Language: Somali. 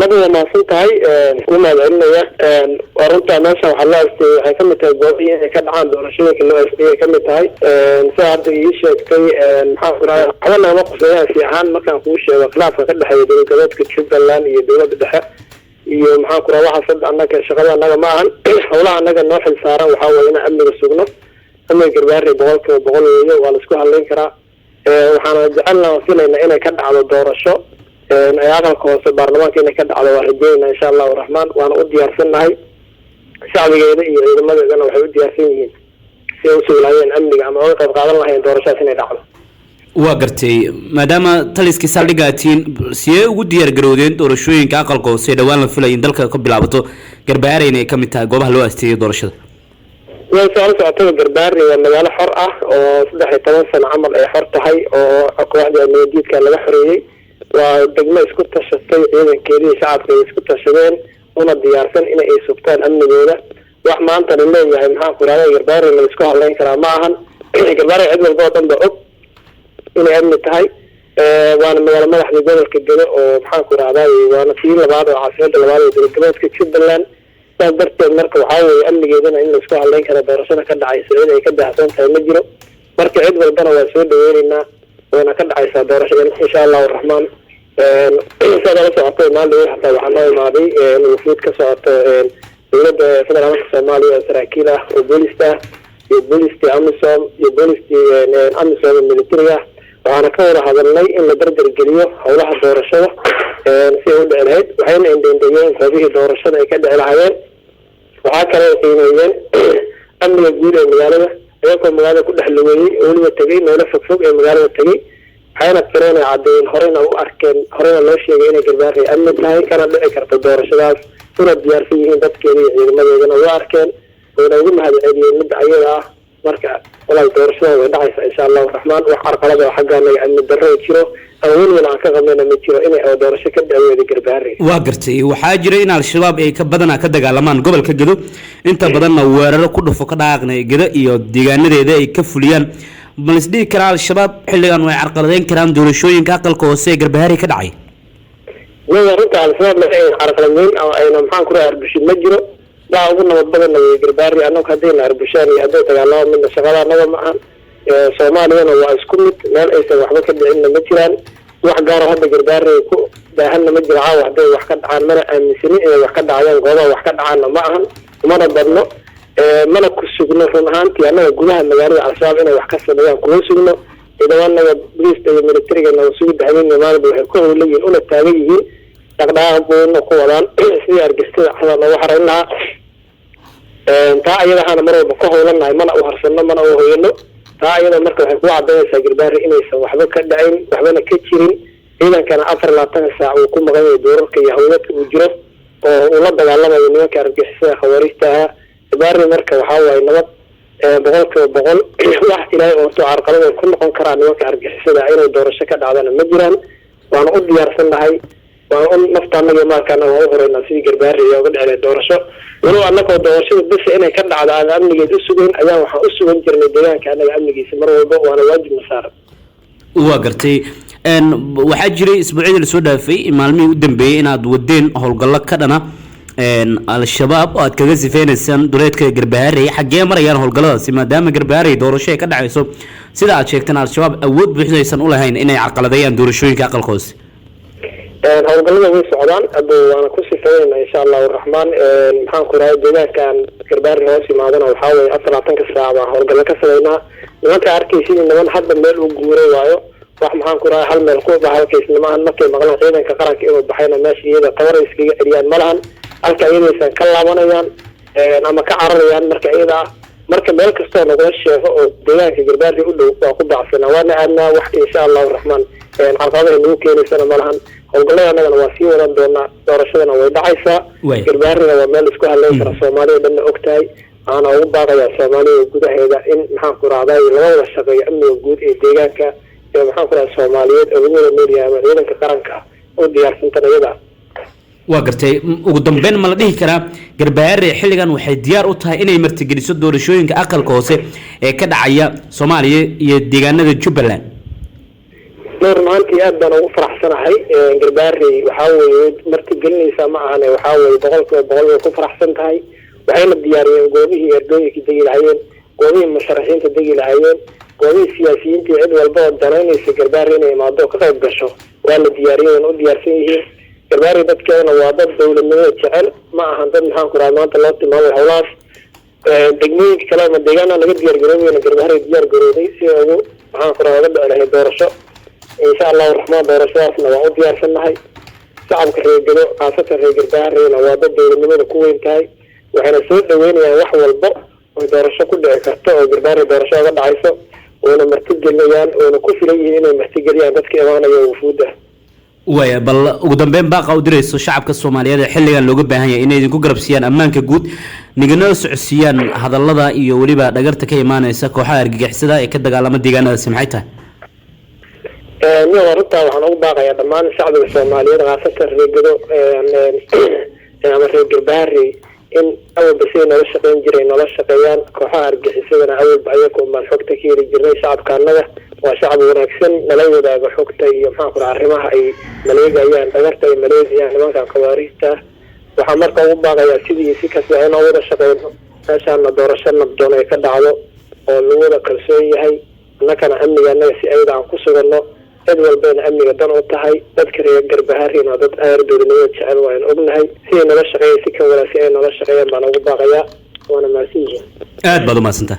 نبي ما سنتهاي وما بعلنا ورنت ناس وحلا waxay kamid tahay goobihii ay ka dhacaan doorashooyinka loo aastay kamid tahay saad ii sheegtay maxaa furaay xawana ma qosayaan si ahaan markaan ku sheego khilaafka ka dhaxeeya dowladda Jubbaland iyo dowladda dhexe iyo maxaa ku waxa sad annaga shaqada annaga ma ahan howlaha annaga noo xil saaran waxa weeye in amniga sugno amniga garbaari boqol iyo waa la isku haleyn karaa waxaan jecelnahay filaynaa inay ka dhacdo doorasho aqalka hoose baarlamaanka inay ka dhacdo waa rajeynaa insha Allah rahmaan waana u diyaarsanahay shacbigeeda iyo ciidamadeedana waxay u diyaarsan yihiin si ay u sugnaayeen amniga ama ay qayb qaadan lahayn doorashadaas inay dhacdo waa gartay maadaama taliskii saldhigaatiin si ay ugu diyaar garowdeen doorashooyinka aqalka hoose dhawaan la filayo in dalka ka bilaabato garbaare inay ka mid tahay goobaha loo aasteeyay doorashada waa socota garbaare waa magaalo xor ah oo 13 sano camal ay xor tahay oo kooxda meediidka laga xoreeyay waa degmo isku tashatay ciidankeedii shacabka isku tashadeen una diyaarsan in ay sugtaan amnigooda wax maanta la leeyahay maxaa ku raadaya garbaare la isku haleyn karaa ma ahan garbaare cid walba oo dhanba og inay amni tahay waana magaalo madaxda gobolka Gedo oo maxaa ku raadaya waana tii labaad oo caasimada labaad ee dowladda Jubbaland darteed marka waxaa weeye amnigeedana in la isku haleyn karo doorashada ka dhacaysa in ay ka daahsan tahay ma jiro marka cid walbana waa soo dhaweynaynaa wana ka dhacaysa doorashada insha Allah rahmaan سأل سعطي مالي حتى وحنا ماضي الوفود كسعطي ولد فدرالك الصومالي وسراكيلة وبوليستا أمسوم الميليتريا وأنا كورا هذا اللي إن درد الجليو حولها دورشة في ود الهيد وحين عندين هذه دورشة يكاد العيان وهكذا يقيمين أمن الجيل المجالة يكون مجالة كل حلوين ولو التجين ونفق فوق المجالة التجين حينا كرينا عادين هرينا وأركن هرينا لوشي جينا كرباري أمن تلاهي كان بأكر تدور الشباب سنة ديار فيهن تذكيري المدى جينا وأركن ونقول هذا العيدين مدى عيدا مركع ولا يدور الشباب ودعيس إن شاء الله الرحمن وحرق لدى حقانا أن الدرة يتشيرو أولين من عكاقا من متشيرو إني أو دور الشكل دعوية كرباري واقرتي وحاجرين على الشباب إيه كبدنا كدق علمان قبل كجدو انت بدنا وارر كله فقداقنا جدا إيو ديغان ذي يكفليان بلسدي كرال الشباب حلقان ويعرقلين كران دورشوين aqalka hoose garbaari ka dhacay waa runta al-shabaab la ay carqaladeyn oo ay maxaan ku raarbishin ma jiro daa ugu nabad badan ee garbaari anoo hadii la arbishaan iyo hadii dagaalada mid shaqada naga ma ahan Soomaaliyana waa isku mid meel aysan waxba ka dhicin ma jiraan wax gaar ah hadda garbaari ku baahan ma jiro caawa hadii wax ka dhacaan mana aaminsan in wax ka dhacayaan goobaha wax ka dhacaan ma ahan mana badno mana ku sugno run ahaantii anaga gudaha magaalada al-shabaab inay wax ka sameeyaan kuma sugno ciidamada booliska iyo militariga oo soo dhaxaynaya maalba waxay ku howleeyeen una taagan yihiin dhaqdhaqaaq weyn oo ku wadaan sidii argagixisada xadan oo xaraynaa taa ayada hana mar walba ku howlanahay mana u harsano mana u hooyano taa ayada marka waxay ku cadeynaysaa garbaari inaysan waxba ka dhacin waxbana ka jirin ciidankana 24 saac uu ku maqan yahay doorarka iyo hawlka uu jiro oo uu la dagaalamayo nimanka argagixisada khawariista garbaari marka waxa way nabad boqol wax ilaahay oo soo carqalad ku noqon kara nimanka argagixisada inay doorasho ka dhacdana ma jiraan waan u diyaarsanahay waan naftaanaga markaan oo horeyna sidii garbaari iyo uga dhacay doorasho walow annaka doorashada bis inay ka dhacdo amnigeedu sugan ayaa waxa u sugan jirnay deegaanka anaga amnigiisa mar walba waana waajib masaaran waa gartay waxaa jiray isbuucii la soo dhaafay maalmihii u dambeeyay inaad wadeen howlgallo ka dhana al-shabaab oo aad kaga sifeynaysan duleedka garbaari xagee marayaan howlgalladaasi maadaama garbaari doorasho ay ka dhacayso sida aad sheegteen al-shabaab awood buuxdaysan u lahayn inay carqaladeeyaan doorashooyinka aqalka hoose howlgallada way socdaan hadda waana ku sifeynaa insha Allah rahmaan maxaan ku raay deegaankan garbaari hoos yimaadana waxa weeye 24 saac baa howlgallo ka sameynaa nimanka arkaysiin niman hadda meel u guuray waayo wax maxaan ku raay hal meel ku bahalkaysnimaan markay maqlaan ciidanka qaranka inuu baxayna meesha iyada tabar iskaga celiyaan malahan halka ayaysan ka laabanayaan ama ka cararayaan marka iyada marka meel kasta oo laga sheego oo deegaanka garbaari u dhow waa ku baacsana waana aadna wax insha Allah rahmaan carqaladaha lagu keenaysan malahan howlgalladana waa sii wadan doonaa doorashadana way dhacaysaa garbaarina waa meel isku haleyn kara Soomaaliya dhan ogtahay ana ugu baaqaya Soomaaliya gudaheeda in maxaan ku raacday laga wada shaqeeyo amniga guud ee deegaanka ee maxaan ku raacay Soomaaliyeed oo ugu meelaya ciidanka qaranka oo diyaarsan tanayada waa gartay ugu dambeyn ma la dhihi karaa garbaari xilligan waxay diyaar u tahay inay martigeliso doorashooyinka aqalka hoose ee ka dhacaya Soomaaliya iyo deegaanada Jubbaland نور مانتي أبدا وفرح سنة هاي جرباري وحاول مرتجلني سماعنا وحاول بقول وفرح سنة هاي وعين الديارين قوميه يردوني كدقي العين قوميه المشرحين كدقي العين قوميه السياسيين تيعد والبعض دراني في جربارين يمعدوه كغيب قشو وأنا ديارين وديار فيه جرباري بدكينا وعدد دولة من الجعل معها ضمن هان قرامات الله تمام الحولاف دقمي كلام الديانا لقد ديار قرومي أنا جرباري ديار قرومي سيئو هان قرامات على دورشو إن شاء الله الرحمن دورشوافنا وعود ديار سنهاي شعبك الرجل خاصة الرجل باري وعدد دولة من الكوين تاي وحين سود دويني وحو البق ودورشو كل كرتو وجرباري دورشو قد عيسو وانا مرتج الليان وانا كفي ليه هنا مرتج الليان بدك اغانا يوفوده waya bal ugu dambeyn baaqa u dirayso shacabka Soomaaliyeed xilligan looga baahan yahay inay idinku garabsiyaan ammaanka guud nigana socodsiiyaan hadallada iyo waliba dhagarta ka imaanaysa kooxaha argagixisada ee ka dagaalama deegaanada maxay tahay niyo runta waxaan ugu baaqayaa dhammaan shacabka Soomaaliyeed qaasatan reegado ama reer Garbaari in awal basay nolol shaqeyn jiray nolol shaqeeyaan kooxaha argagixisada awal ayagoo ma xogta ka heli jiray shacabka annaga waa shacab wanaagsan nala wadaaga xogta iyo maxaa ku arrimaha ay maleegayaan dhagarta ay maleegayaan nimanka qawaariista waxaan marka ugu baaqayaa sidii si kasta ay noo wada shaqeyno meeshaan doorasho nabdoon ay ka dhacdo oo lagu wada kalsoon yahay annagana amniga annaga si ayda aan ku sugano cid walbana amniga dan u tahay dadka reer Garbahareen oo dad aad dowladnimada jecel waa in ognahay si nala shaqeeyay si ka wanaagsan ay nala shaqeeyaan baan ugu baaqayaa waana maasiin aad baad u maasanta